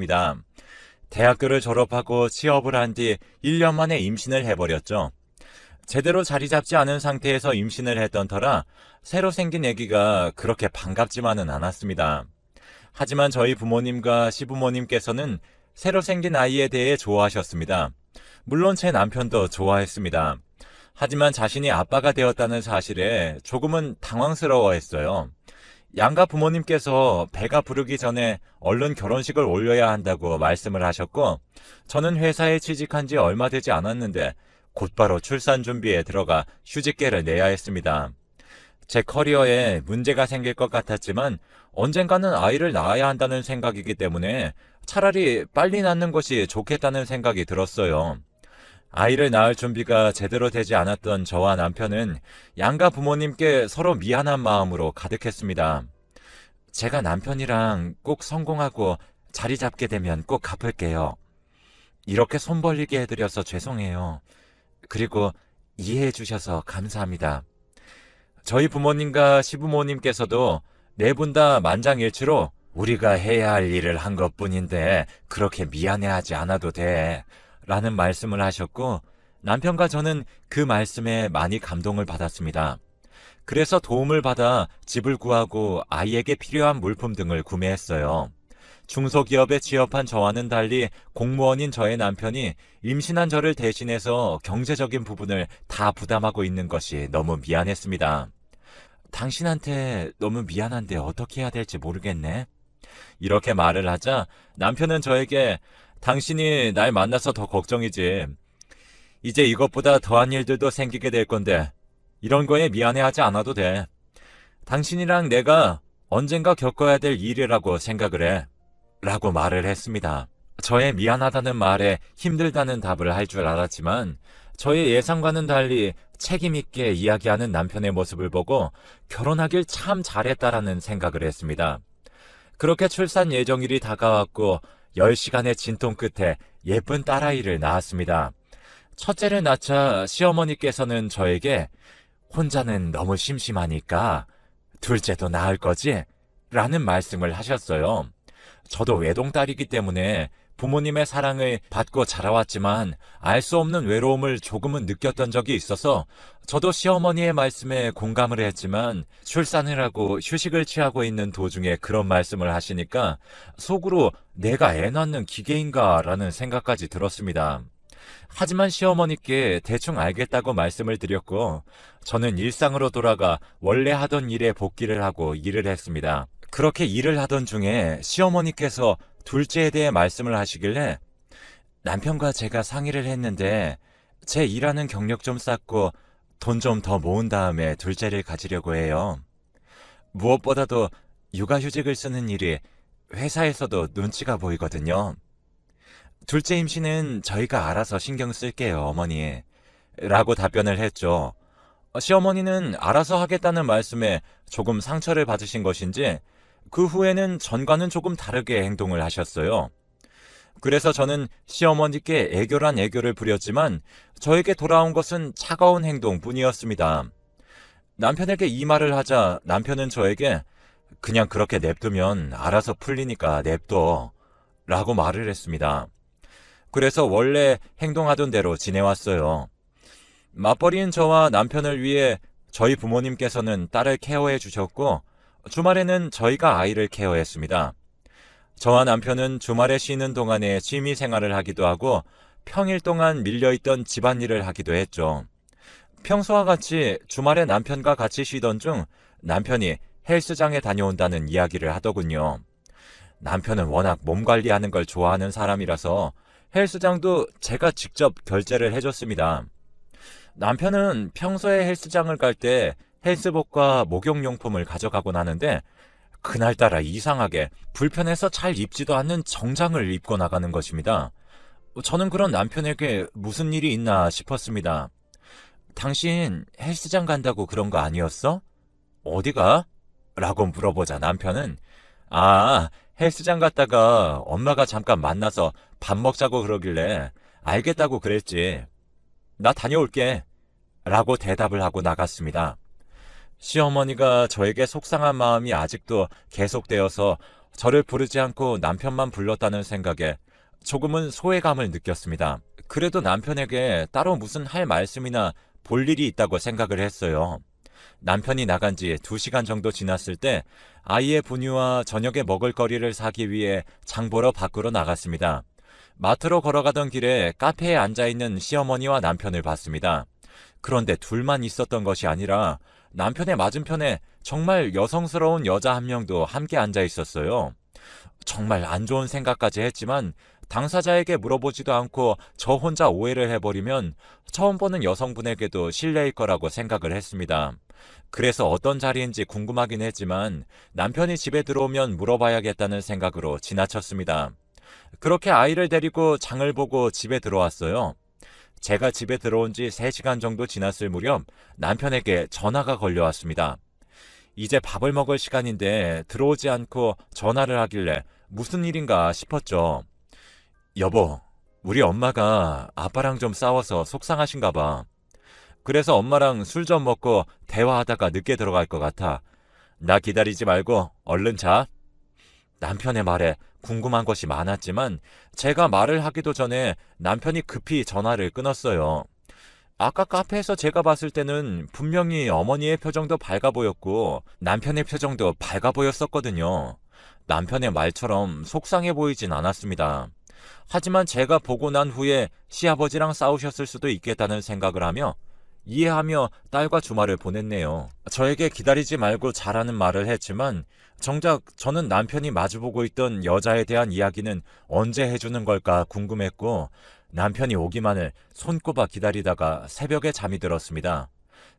했습니다. 대학교를 졸업하고 취업을 한 뒤 1년 만에 임신을 해버렸죠. 제대로 자리 잡지 않은 상태에서 임신을 했던 터라 새로 생긴 아기가 그렇게 반갑지만은 않았습니다. 하지만 저희 부모님과 시부모님께서는 새로 생긴 아이에 대해 좋아하셨습니다. 물론 제 남편도 좋아했습니다. 하지만 자신이 아빠가 되었다는 사실에 조금은 당황스러워했어요. 양가 부모님께서 배가 부르기 전에 얼른 결혼식을 올려야 한다고 말씀을 하셨고, 저는 회사에 취직한 지 얼마 되지 않았는데 곧바로 출산 준비에 들어가 휴직계를 내야 했습니다. 제 커리어에 문제가 생길 것 같았지만 언젠가는 아이를 낳아야 한다는 생각이기 때문에 차라리 빨리 낳는 것이 좋겠다는 생각이 들었어요. 아이를 낳을 준비가 제대로 되지 않았던 저와 남편은 양가 부모님께 서로 미안한 마음으로 가득했습니다. 제가 남편이랑 꼭 성공하고 자리 잡게 되면 꼭 갚을게요. 이렇게 손 벌리게 해드려서 죄송해요. 그리고 이해해 주셔서 감사합니다. 저희 부모님과 시부모님께서도 네 분 다 만장일치로 우리가 해야 할 일을 한 것뿐인데 그렇게 미안해하지 않아도 돼 라는 말씀을 하셨고, 남편과 저는 그 말씀에 많이 감동을 받았습니다. 그래서 도움을 받아 집을 구하고 아이에게 필요한 물품 등을 구매했어요. 중소기업에 취업한 저와는 달리 공무원인 저의 남편이 임신한 저를 대신해서 경제적인 부분을 다 부담하고 있는 것이 너무 미안했습니다. 당신한테 너무 미안한데 어떻게 해야 될지 모르겠네. 이렇게 말을 하자 남편은 저에게 당신이 날 만나서 더 걱정이지. 이제 이것보다 더한 일들도 생기게 될 건데 이런 거에 미안해하지 않아도 돼. 당신이랑 내가 언젠가 겪어야 될 일이라고 생각을 해. 라고 말을 했습니다. 저의 미안하다는 말에 힘들다는 답을 할 줄 알았지만 저의 예상과는 달리 책임있게 이야기하는 남편의 모습을 보고 결혼하길 참 잘했다라는 생각을 했습니다. 그렇게 출산 예정일이 다가왔고 10시간의 진통 끝에 예쁜 딸아이를 낳았습니다. 첫째를 낳자 시어머니께서는 저에게 혼자는 너무 심심하니까 둘째도 낳을 거지? 라는 말씀을 하셨어요. 저도 외동딸이기 때문에 부모님의 사랑을 받고 자라왔지만 알 수 없는 외로움을 조금은 느꼈던 적이 있어서 저도 시어머니의 말씀에 공감을 했지만 출산을 하고 휴식을 취하고 있는 도중에 그런 말씀을 하시니까 속으로 내가 애 낳는 기계인가 라는 생각까지 들었습니다. 하지만 시어머니께 대충 알겠다고 말씀을 드렸고 저는 일상으로 돌아가 원래 하던 일에 복귀를 하고 일을 했습니다. 그렇게 일을 하던 중에 시어머니께서 둘째에 대해 말씀을 하시길래 남편과 제가 상의를 했는데 제 일하는 경력 좀 쌓고 돈 좀 더 모은 다음에 둘째를 가지려고 해요. 무엇보다도 육아휴직을 쓰는 일이 회사에서도 눈치가 보이거든요. 둘째 임신은 저희가 알아서 신경 쓸게요, 어머니. 라고 답변을 했죠. 시어머니는 알아서 하겠다는 말씀에 조금 상처를 받으신 것인지 그 후에는 전과는 조금 다르게 행동을 하셨어요. 그래서 저는 시어머니께 애교란 애교를 부렸지만 저에게 돌아온 것은 차가운 행동뿐이었습니다. 남편에게 이 말을 하자 남편은 저에게 그냥 그렇게 냅두면 알아서 풀리니까 냅둬 라고 말을 했습니다. 그래서 원래 행동하던 대로 지내왔어요. 맞벌이인 저와 남편을 위해 저희 부모님께서는 딸을 케어해 주셨고 주말에는 저희가 아이를 케어했습니다. 저와 남편은 주말에 쉬는 동안에 취미 생활을 하기도 하고 평일 동안 밀려있던 집안일을 하기도 했죠. 평소와 같이 주말에 남편과 같이 쉬던 중 남편이 헬스장에 다녀온다는 이야기를 하더군요. 남편은 워낙 몸 관리하는 걸 좋아하는 사람이라서 헬스장도 제가 직접 결제를 해줬습니다. 남편은 평소에 헬스장을 갈 때 헬스복과 목욕용품을 가져가곤 하는데 그날따라 이상하게 불편해서 잘 입지도 않는 정장을 입고 나가는 것입니다. 저는 그런 남편에게 무슨 일이 있나 싶었습니다. 당신 헬스장 간다고 그런 거 아니었어? 어디가? 라고 물어보자 남편은 헬스장 갔다가 엄마가 잠깐 만나서 밥 먹자고 그러길래 알겠다고 그랬지. 나 다녀올게. 라고 대답을 하고 나갔습니다. 시어머니가 저에게 속상한 마음이 아직도 계속되어서 저를 부르지 않고 남편만 불렀다는 생각에 조금은 소외감을 느꼈습니다. 그래도 남편에게 따로 무슨 할 말씀이나 볼 일이 있다고 생각을 했어요. 남편이 나간 지 2시간 정도 지났을 때 아이의 분유와 저녁에 먹을 거리를 사기 위해 장 보러 밖으로 나갔습니다. 마트로 걸어가던 길에 카페에 앉아있는 시어머니와 남편을 봤습니다. 그런데 둘만 있었던 것이 아니라 남편의 맞은편에 정말 여성스러운 여자 한 명도 함께 앉아 있었어요. 정말 안 좋은 생각까지 했지만 당사자에게 물어보지도 않고 저 혼자 오해를 해버리면 처음 보는 여성분에게도 실례일 거라고 생각을 했습니다. 그래서 어떤 자리인지 궁금하긴 했지만 남편이 집에 들어오면 물어봐야겠다는 생각으로 지나쳤습니다. 그렇게 아이를 데리고 장을 보고 집에 들어왔어요. 제가 집에 들어온 지 3시간 정도 지났을 무렵 남편에게 전화가 걸려왔습니다. 이제 밥을 먹을 시간인데 들어오지 않고 전화를 하길래 무슨 일인가 싶었죠. 여보, 우리 엄마가 아빠랑 좀 싸워서 속상하신가 봐. 그래서 엄마랑 술 좀 먹고 대화하다가 늦게 들어갈 것 같아. 나 기다리지 말고 얼른 자. 남편의 말에 궁금한 것이 많았지만 제가 말을 하기도 전에 남편이 급히 전화를 끊었어요. 아까 카페에서 제가 봤을 때는 분명히 어머니의 표정도 밝아 보였고 남편의 표정도 밝아 보였었거든요. 남편의 말처럼 속상해 보이진 않았습니다. 하지만 제가 보고 난 후에 시아버지랑 싸우셨을 수도 있겠다는 생각을 하며 이해하며 딸과 주말을 보냈네요. 저에게 기다리지 말고 자라는 말을 했지만 정작 저는 남편이 마주보고 있던 여자에 대한 이야기는 언제 해주는 걸까 궁금했고 남편이 오기만을 손꼽아 기다리다가 새벽에 잠이 들었습니다.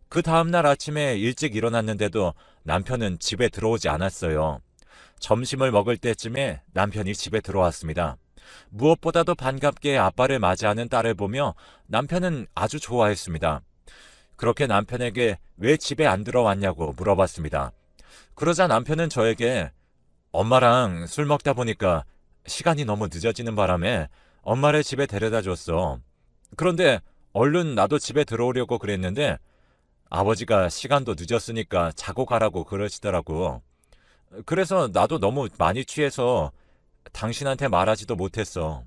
그 다음날 아침에 일찍 일어났는데도 남편은 집에 들어오지 않았어요. 점심을 먹을 때쯤에 남편이 집에 들어왔습니다. 무엇보다도 반갑게 아빠를 맞이하는 딸을 보며 남편은 아주 좋아했습니다. 그렇게 남편에게 왜 집에 안 들어왔냐고 물어봤습니다. 그러자 남편은 저에게 엄마랑 술 먹다 보니까 시간이 너무 늦어지는 바람에 엄마를 집에 데려다 줬어. 그런데 얼른 나도 집에 들어오려고 그랬는데 아버지가 시간도 늦었으니까 자고 가라고 그러시더라고. 그래서 나도 너무 많이 취해서 당신한테 말하지도 못했어.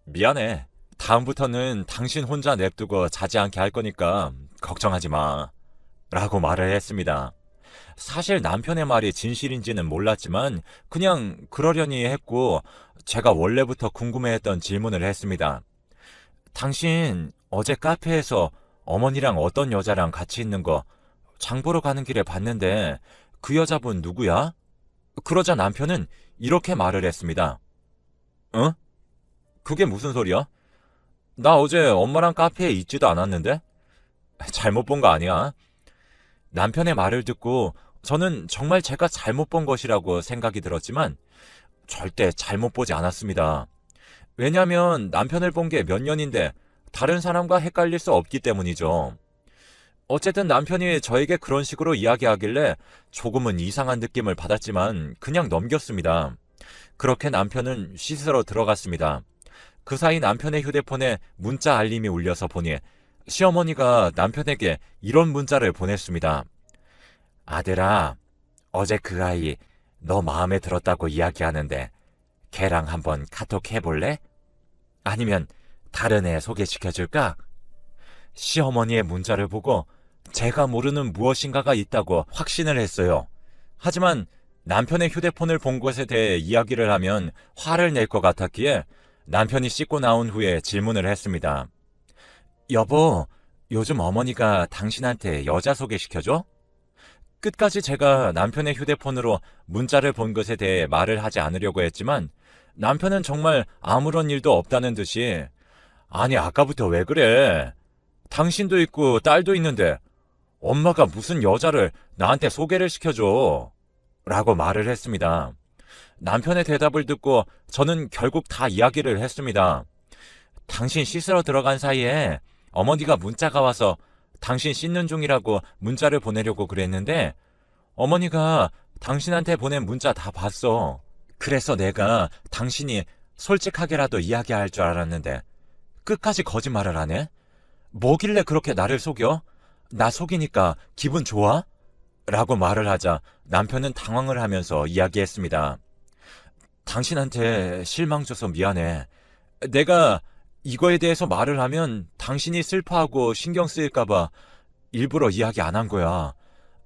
미안해. 다음부터는 당신 혼자 냅두고 자지 않게 할 거니까 걱정하지 마. 라고 말을 했습니다. 사실 남편의 말이 진실인지는 몰랐지만 그냥 그러려니 했고 제가 원래부터 궁금해했던 질문을 했습니다. 당신 어제 카페에서 어머니랑 어떤 여자랑 같이 있는 거 장 보러 가는 길에 봤는데 그 여자분 누구야? 그러자 남편은 이렇게 말을 했습니다. 응? 그게 무슨 소리야? 나 어제 엄마랑 카페에 있지도 않았는데? 잘못 본 거 아니야? 남편의 말을 듣고 저는 정말 제가 잘못 본 것이라고 생각이 들었지만 절대 잘못 보지 않았습니다. 왜냐하면 남편을 본 게 몇 년인데 다른 사람과 헷갈릴 수 없기 때문이죠. 어쨌든 남편이 저에게 그런 식으로 이야기하길래 조금은 이상한 느낌을 받았지만 그냥 넘겼습니다. 그렇게 남편은 씻으러 들어갔습니다. 그 사이 남편의 휴대폰에 문자 알림이 울려서 보니 시어머니가 남편에게 이런 문자를 보냈습니다. 아들아, 어제 그 아이 너 마음에 들었다고 이야기하는데 걔랑 한번 카톡 해볼래? 아니면 다른 애 소개시켜줄까? 시어머니의 문자를 보고 제가 모르는 무엇인가가 있다고 확신을 했어요. 하지만 남편의 휴대폰을 본 것에 대해 이야기를 하면 화를 낼 것 같았기에 남편이 씻고 나온 후에 질문을 했습니다. 여보, 요즘 어머니가 당신한테 여자 소개시켜줘? 끝까지 제가 남편의 휴대폰으로 문자를 본 것에 대해 말을 하지 않으려고 했지만 남편은 정말 아무런 일도 없다는 듯이 아니 아까부터 왜 그래? 당신도 있고 딸도 있는데 엄마가 무슨 여자를 나한테 소개를 시켜줘? 라고 말을 했습니다. 남편의 대답을 듣고 저는 결국 다 이야기를 했습니다. 당신 씻으러 들어간 사이에 어머니가 문자가 와서 당신 씻는 중이라고 문자를 보내려고 그랬는데 어머니가 당신한테 보낸 문자 다 봤어. 그래서 내가 당신이 솔직하게라도 이야기할 줄 알았는데 끝까지 거짓말을 하네? 뭐길래 그렇게 나를 속여? 나 속이니까 기분 좋아? 라고 말을 하자 남편은 당황을 하면서 이야기했습니다. 당신한테 실망 줘서 미안해. 내가 이거에 대해서 말을 하면 당신이 슬퍼하고 신경 쓰일까봐 일부러 이야기 안 한 거야.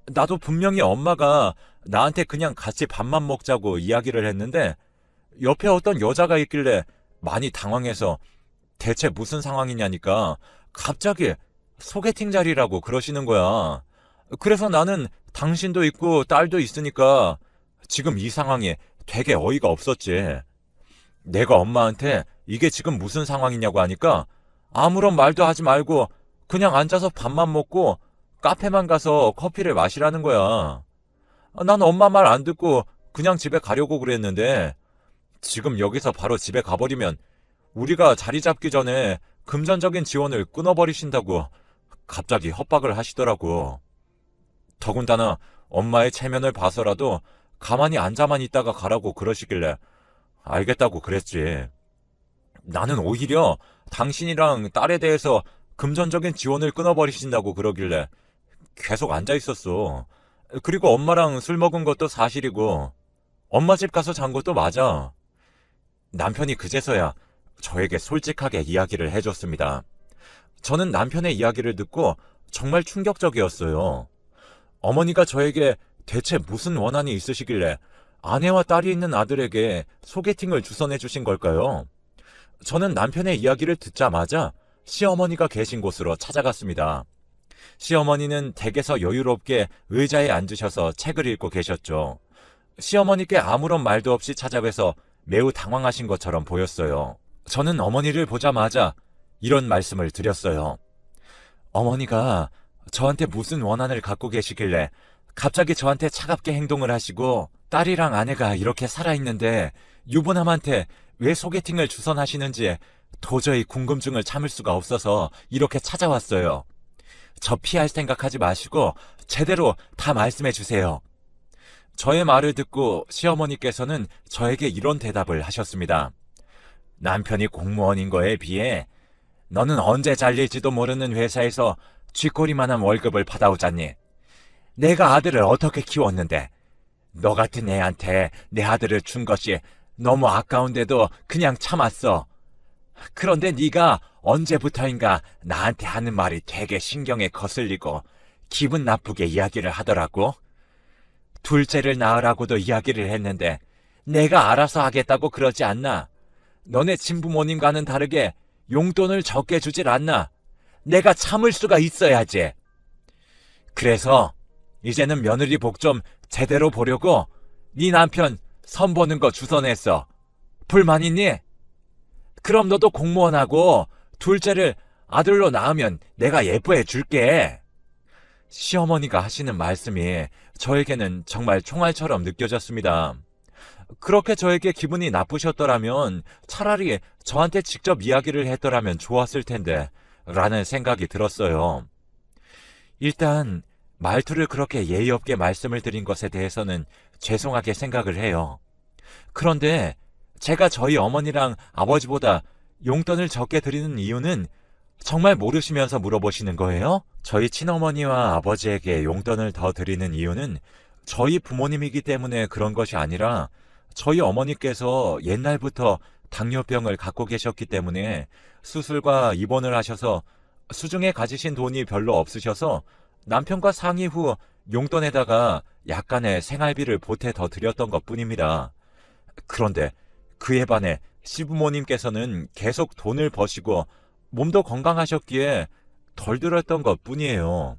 나도 분명히 엄마가 나한테 그냥 같이 밥만 먹자고 이야기를 했는데 옆에 어떤 여자가 있길래 많이 당황해서 대체 무슨 상황이냐니까 갑자기 소개팅 자리라고 그러시는 거야. 그래서 나는 당신도 있고 딸도 있으니까 지금 이 상황이 되게 어이가 없었지. 내가 엄마한테 이게 지금 무슨 상황이냐고 하니까 아무런 말도 하지 말고 그냥 앉아서 밥만 먹고 카페만 가서 커피를 마시라는 거야. 난 엄마 말 안 듣고 그냥 집에 가려고 그랬는데 지금 여기서 바로 집에 가버리면 우리가 자리 잡기 전에 금전적인 지원을 끊어버리신다고 갑자기 협박을 하시더라고. 더군다나 엄마의 체면을 봐서라도 가만히 앉아만 있다가 가라고 그러시길래 알겠다고 그랬지. 나는 오히려 당신이랑 딸에 대해서 금전적인 지원을 끊어버리신다고 그러길래 계속 앉아 있었어. 그리고 엄마랑 술 먹은 것도 사실이고 엄마 집 가서 잔 것도 맞아. 남편이 그제서야 저에게 솔직하게 이야기를 해줬습니다. 저는 남편의 이야기를 듣고 정말 충격적이었어요. 어머니가 저에게 대체 무슨 원한이 있으시길래 아내와 딸이 있는 아들에게 소개팅을 주선해 주신 걸까요? 저는 남편의 이야기를 듣자마자 시어머니가 계신 곳으로 찾아갔습니다. 시어머니는 댁에서 여유롭게 의자에 앉으셔서 책을 읽고 계셨죠. 시어머니께 아무런 말도 없이 찾아뵈서 매우 당황하신 것처럼 보였어요. 저는 어머니를 보자마자 이런 말씀을 드렸어요. 어머니가 저한테 무슨 원한을 갖고 계시길래 갑자기 저한테 차갑게 행동을 하시고 딸이랑 아내가 이렇게 살아있는데 유부남한테 왜 소개팅을 주선하시는지 도저히 궁금증을 참을 수가 없어서 이렇게 찾아왔어요. 저 피할 생각하지 마시고 제대로 다 말씀해 주세요. 저의 말을 듣고 시어머니께서는 저에게 이런 대답을 하셨습니다. 남편이 공무원인 거에 비해 너는 언제 잘릴지도 모르는 회사에서 쥐꼬리만한 월급을 받아오잖니. 내가 아들을 어떻게 키웠는데 너 같은 애한테 내 아들을 준 것이 너무 아까운데도 그냥 참았어. 그런데 네가 언제부터인가 나한테 하는 말이 되게 신경에 거슬리고 기분 나쁘게 이야기를 하더라고. 둘째를 낳으라고도 이야기를 했는데 내가 알아서 하겠다고 그러지 않나? 너네 친부모님과는 다르게 용돈을 적게 주질 않나? 내가 참을 수가 있어야지. 그래서 이제는 며느리 복 좀 제대로 보려고 네 남편 선 보는 거 주선했어. 불만 있니? 그럼 너도 공무원하고 둘째를 아들로 낳으면 내가 예뻐해 줄게. 시어머니가 하시는 말씀이 저에게는 정말 총알처럼 느껴졌습니다. 그렇게 저에게 기분이 나쁘셨더라면 차라리 저한테 직접 이야기를 했더라면 좋았을 텐데 라는 생각이 들었어요. 일단 말투를 그렇게 예의 없게 말씀을 드린 것에 대해서는 죄송하게 생각을 해요. 그런데 제가 저희 어머니랑 아버지보다 용돈을 적게 드리는 이유는 정말 모르시면서 물어보시는 거예요? 저희 친어머니와 아버지에게 용돈을 더 드리는 이유는 저희 부모님이기 때문에 그런 것이 아니라 저희 어머니께서 옛날부터 당뇨병을 갖고 계셨기 때문에 수술과 입원을 하셔서 수중에 가지신 돈이 별로 없으셔서 남편과 상의 후 용돈에다가 약간의 생활비를 보태 더 드렸던 것 뿐입니다. 그런데 그에 반해 시부모님께서는 계속 돈을 버시고 몸도 건강하셨기에 덜 들었던 것 뿐이에요.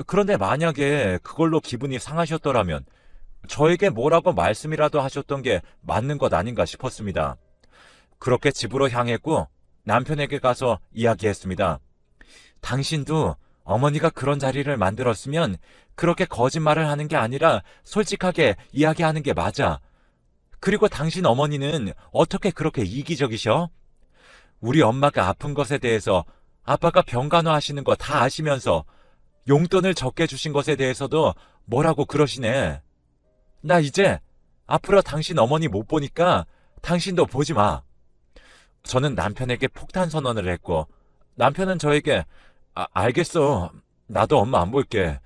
그런데 만약에 그걸로 기분이 상하셨더라면 저에게 뭐라고 말씀이라도 하셨던 게 맞는 것 아닌가 싶었습니다. 그렇게 집으로 향했고 남편에게 가서 이야기했습니다. 당신도 어머니가 그런 자리를 만들었으면 그렇게 거짓말을 하는 게 아니라 솔직하게 이야기하는 게 맞아. 그리고 당신 어머니는 어떻게 그렇게 이기적이셔? 우리 엄마가 아픈 것에 대해서 아빠가 병간호하시는 거 다 아시면서 용돈을 적게 주신 것에 대해서도 뭐라고 그러시네. 나 이제 앞으로 당신 어머니 못 보니까 당신도 보지 마. 저는 남편에게 폭탄 선언을 했고 남편은 저에게 알겠어. 나도 엄마 안 볼게.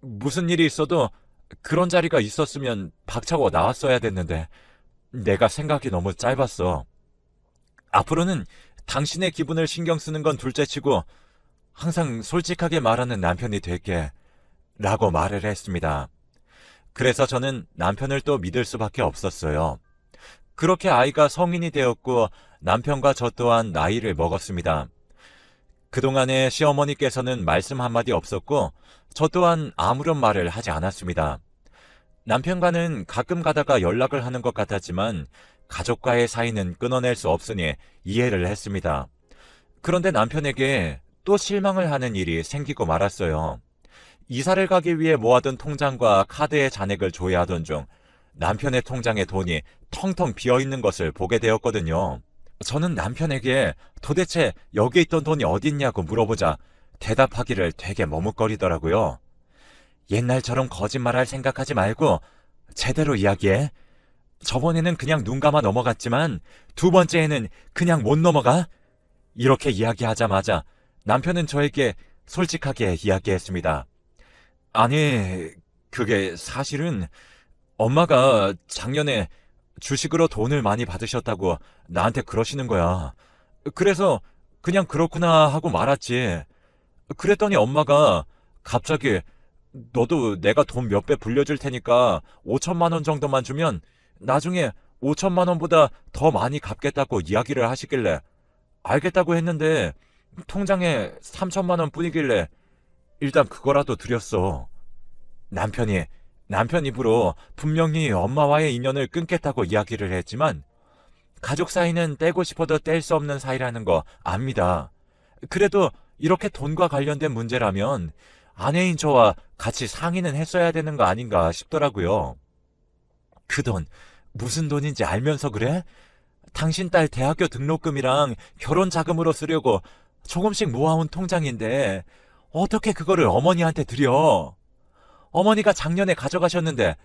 무슨 일이 있어도 그런 자리가 있었으면 박차고 나왔어야 됐는데 내가 생각이 너무 짧았어. 앞으로는 당신의 기분을 신경 쓰는 건 둘째치고 항상 솔직하게 말하는 남편이 될게 라고 말을 했습니다. 그래서 저는 남편을 또 믿을 수밖에 없었어요. 그렇게 아이가 성인이 되었고 남편과 저 또한 나이를 먹었습니다. 그동안에 시어머니께서는 말씀 한마디 없었고 저 또한 아무런 말을 하지 않았습니다. 남편과는 가끔 가다가 연락을 하는 것 같았지만 가족과의 사이는 끊어낼 수 없으니 이해를 했습니다. 그런데 남편에게 또 실망을 하는 일이 생기고 말았어요. 이사를 가기 위해 모아둔 통장과 카드의 잔액을 조회하던 중 남편의 통장에 돈이 텅텅 비어있는 것을 보게 되었거든요. 저는 남편에게 도대체 여기 있던 돈이 어딨냐고 물어보자 대답하기를 되게 머뭇거리더라고요. 옛날처럼 거짓말할 생각하지 말고 제대로 이야기해. 저번에는 그냥 눈 감아 넘어갔지만 두 번째에는 그냥 못 넘어가? 이렇게 이야기하자마자 남편은 저에게 솔직하게 이야기했습니다. 아니, 그게 사실은 엄마가 작년에 주식으로 돈을 많이 받으셨다고 나한테 그러시는 거야. 그래서 그냥 그렇구나 하고 말았지. 그랬더니 엄마가 갑자기 너도 내가 돈 몇 배 불려줄 테니까 5천만 원 정도만 주면 나중에 5천만 원보다 더 많이 갚겠다고 이야기를 하시길래 알겠다고 했는데 통장에 3천만 원 뿐이길래 일단 그거라도 드렸어. 남편 입으로 분명히 엄마와의 인연을 끊겠다고 이야기를 했지만 가족 사이는 떼고 싶어도 뗄 수 없는 사이라는 거 압니다. 그래도 이렇게 돈과 관련된 문제라면 아내인 저와 같이 상의는 했어야 되는 거 아닌가 싶더라고요. 그 돈 무슨 돈인지 알면서 그래? 당신 딸 대학교 등록금이랑 결혼 자금으로 쓰려고 조금씩 모아온 통장인데 어떻게 그거를 어머니한테 드려? 어머니가 작년에 가져가셨는데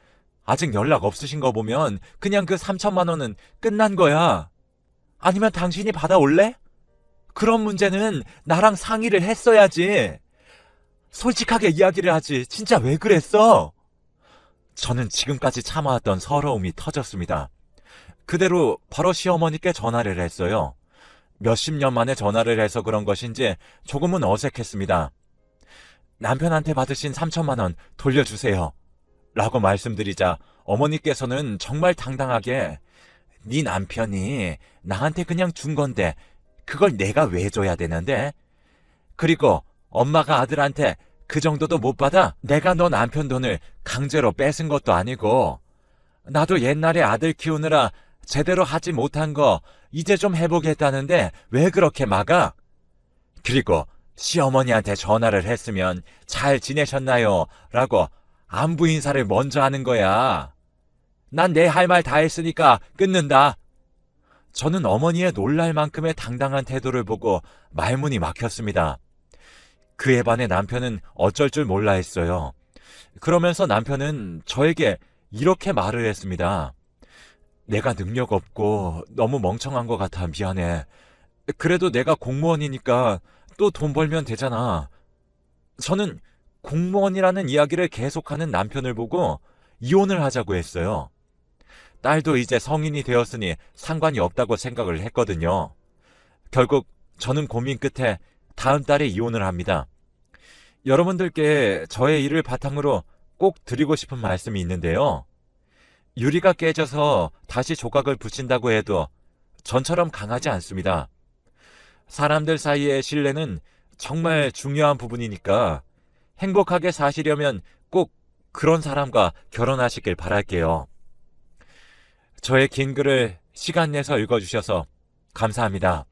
아직 연락 없으신 거 보면 그냥 그 3천만 원은 끝난 거야. 아니면 당신이 받아올래? 그런 문제는 나랑 상의를 했어야지. 솔직하게 이야기를 하지. 진짜 왜 그랬어? 저는 지금까지 참아왔던 서러움이 터졌습니다. 그대로 바로 시어머니께 전화를 했어요. 몇십 년 만에 전화를 해서 그런 것인지 조금은 어색했습니다. 남편한테 받으신 3천만 원 돌려주세요. 라고 말씀드리자 어머니께서는 정말 당당하게 네 남편이 나한테 그냥 준 건데 그걸 내가 왜 줘야 되는데? 그리고 엄마가 아들한테 그 정도도 못 받아? 내가 너 남편 돈을 강제로 뺏은 것도 아니고 나도 옛날에 아들 키우느라 제대로 하지 못한 거 이제 좀 해보겠다는데 왜 그렇게 막아? 그리고 시어머니한테 전화를 했으면 잘 지내셨나요? 라고 안부 인사를 먼저 하는 거야. 난 내 할 말 다 했으니까 끊는다. 저는 어머니의 놀랄 만큼의 당당한 태도를 보고 말문이 막혔습니다. 그에 반해 남편은 어쩔 줄 몰라 했어요. 그러면서 남편은 저에게 이렇게 말을 했습니다. 내가 능력 없고 너무 멍청한 것 같아 미안해. 그래도 내가 공무원이니까 또 돈 벌면 되잖아. 저는 공무원이라는 이야기를 계속하는 남편을 보고 이혼을 하자고 했어요. 딸도 이제 성인이 되었으니 상관이 없다고 생각을 했거든요. 결국 저는 고민 끝에 다음 달에 이혼을 합니다. 여러분들께 저의 일을 바탕으로 꼭 드리고 싶은 말씀이 있는데요. 유리가 깨져서 다시 조각을 붙인다고 해도 전처럼 강하지 않습니다. 사람들 사이의 신뢰는 정말 중요한 부분이니까 행복하게 사시려면 꼭 그런 사람과 결혼하시길 바랄게요. 저의 긴 글을 시간 내서 읽어주셔서 감사합니다.